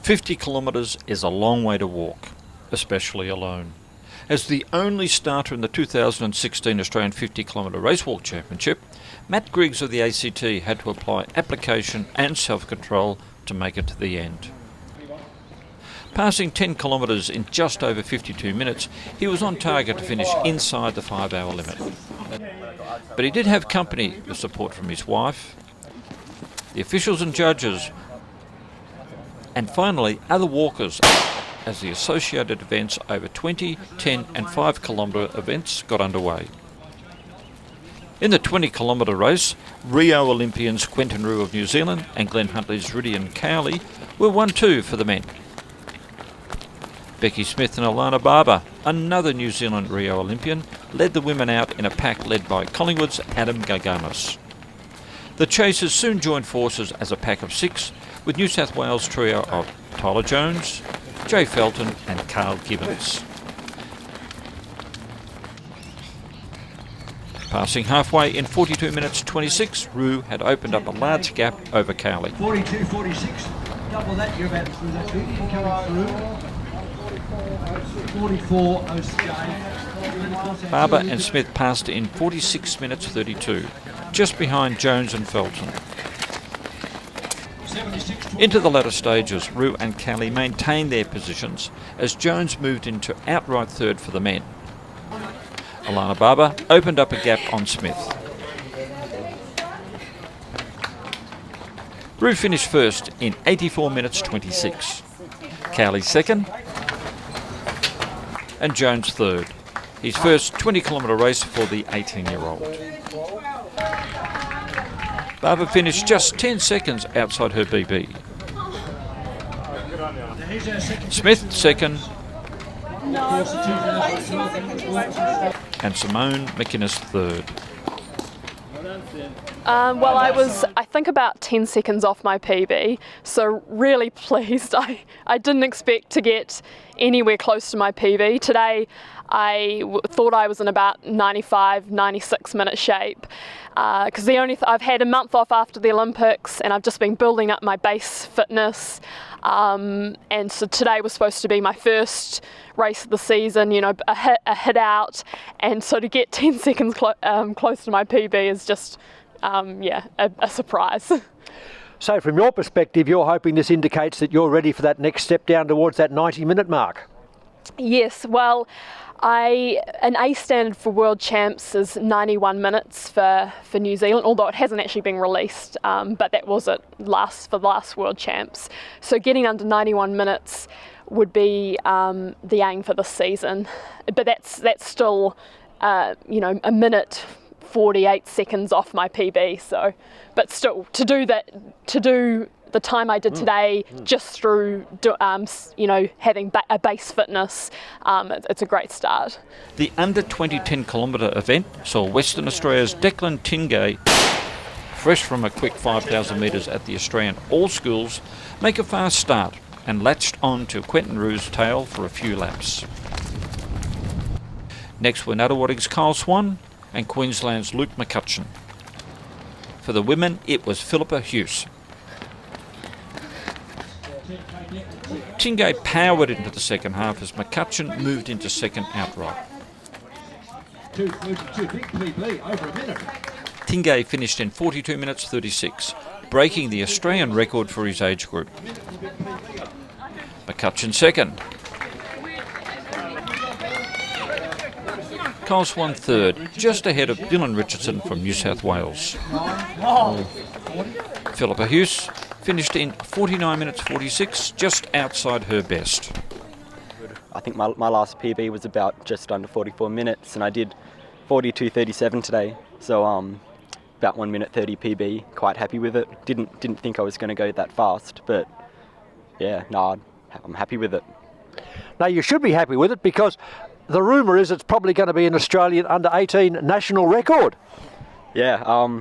50 kilometres is a long way to walk, especially alone. As the only starter in the 2016 Australian 50 kilometre Race Walk Championship, Matt Griggs of the ACT had to apply application and self-control to make it to the end. Passing 10 kilometres in just over 52 minutes, he was on target to finish inside the 5-hour limit. But he did have company with support from his wife, the officials and judges, and finally other walkers, as the associated events over 20, 10 and 5 kilometre events got underway. In the 20 kilometre race, Rio Olympians Quentin of New Zealand and Glenn Huntley's Rudian Cowley were 1-2 for the men. Becky Smith and Alana Barber, another New Zealand Rio Olympian, led the women out in a pack led by Collingwood's Adam Gargamas. The chasers soon joined forces as a pack of 6, with New South Wales trio of Tyler Jones, Jay Felton and Carl Gibbons. Passing halfway in 42 minutes 26, Rue had opened up a large gap over Cowley. 42.46, double that, you're about through that big coming through. 44.06. Barber and Smith passed in 46 minutes 32, just behind Jones and Felton. Into the latter stages, Rue and Cowley maintained their positions as Jones moved into outright third for the men. Alana Barber opened up a gap on Smith. Rue finished first in 84 minutes 26. Cowley second and Jones third. His first 20 kilometre race for the 18-year-old. Barber finished just 10 seconds outside her BB. Smith second and Simone McInnes third. Well, I think about 10 seconds off my PB, so really pleased. I didn't expect to get anywhere close to my PB. Today I thought I was in about 95, 96 minute shape, because I've had a month off after the Olympics and I've just been building up my base fitness, and so today was supposed to be my first race of the season, you know, a hit out, and so to get 10 seconds close to my PB is just a surprise. So from your perspective, you're hoping this indicates that you're ready for that next step down towards that 90-minute mark? Yes, well, an A standard for World Champs is 91 minutes for New Zealand, although it hasn't actually been released, but that was it for the last World Champs. So getting under 91 minutes would be the aim for this season, but that's still a minute 48 seconds off my PB. So, but still, to do the time I did today, just through having a base fitness, it's a great start. The under 20 10 kilometre event saw Western Australia's Declan Tingay, fresh from a quick 5,000 metres at the Australian All Schools, make a fast start and latched on to Quentin Rue's tail for a few laps. Next were Nuttawading's Kyle Swan and Queensland's Luke McCutcheon. For the women, it was Philippa Hughes. Tingay powered into the second half as McCutcheon moved into second outright. Tingay finished in 42 minutes 36, breaking the Australian record for his age group. McCutcheon second. Kyle Swan third, just ahead of Dylan Richardson from New South Wales. Philippa Hughes finished in 49 minutes 46, just outside her best. I think my last PB was about just under 44 minutes, and I did 42.37 today, so about 1 minute 30 PB. Quite happy with it. Didn't think I was going to go that fast, but yeah, no, I'm happy with it. Now you should be happy with it, because the rumour is it's probably going to be an Australian under-18 national record. Yeah.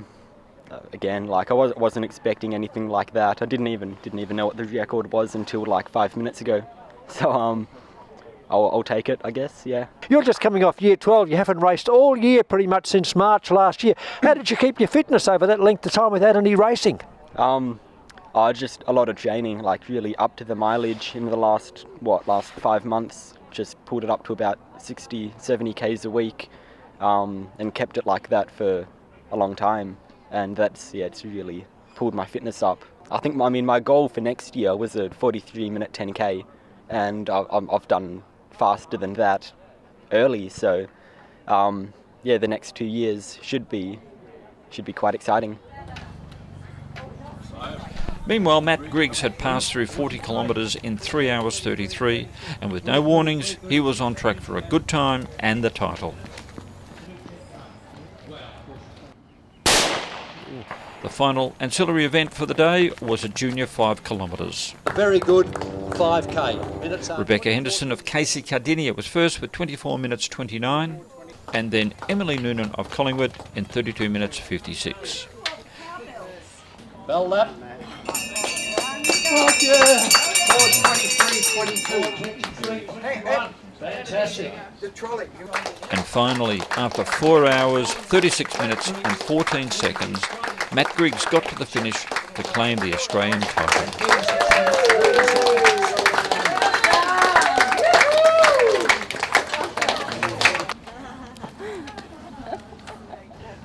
Again, like I wasn't expecting anything like that. I didn't even know what the record was until like 5 minutes ago. So I'll take it, I guess. Yeah. You're just coming off year 12. You haven't raced all year pretty much since March last year. How did you keep your fitness over that length of time without any racing? I Just a lot of training, like really up to the mileage in the last 5 months. Just pulled it up to about 60, 70 Ks a week, and kept it like that for a long time. And it's really pulled my fitness up. My goal for next year was a 43-minute 10K, and I've done faster than that early. So, the next 2 years should be quite exciting. Meanwhile, Matt Griggs had passed through 40 kilometres in 3 hours 33, and with no warnings, he was on track for a good time and the title. The final ancillary event for the day was a junior 5 kilometres. Very good 5K. Minutes Rebecca Henderson of Casey Cardinia was first with 24 minutes 29, and then Emily Noonan of Collingwood in 32 minutes 56. Bell lap. Oh, yeah. 4:23:22. Fantastic. The trolley. And finally, after 4 hours, 36 minutes and 14 seconds, Matt Griggs got to the finish to claim the Australian title.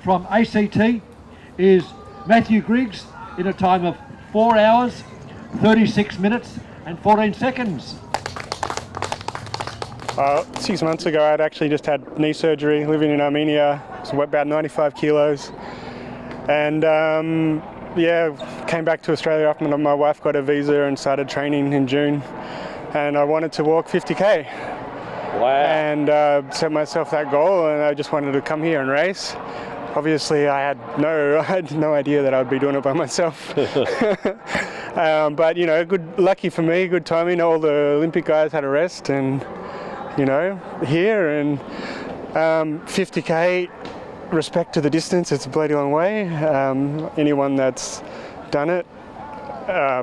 From ACT is Matthew Griggs in a time of 4 hours, 36 minutes and 14 seconds. 6 months ago, I'd actually just had knee surgery, living in Armenia. It was about 95 kilos. And came back to Australia after my wife got a visa and started training in June. And I wanted to walk 50K. Wow. And set myself that goal, and I just wanted to come here and race. Obviously, I had no idea that I would be doing it by myself. But lucky for me, good timing. All the Olympic guys had a rest, and here and 50K. Respect to the distance. It's a bloody long way. Anyone that's done it,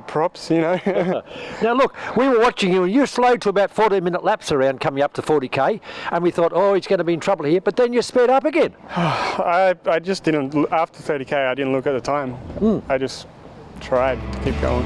props. Now look, we were watching you and you slowed to about 14-minute laps around coming up to 40K, and we thought, he's going to be in trouble here, but then you sped up again. I just didn't, after 30K I didn't look at the time. I just tried to keep going.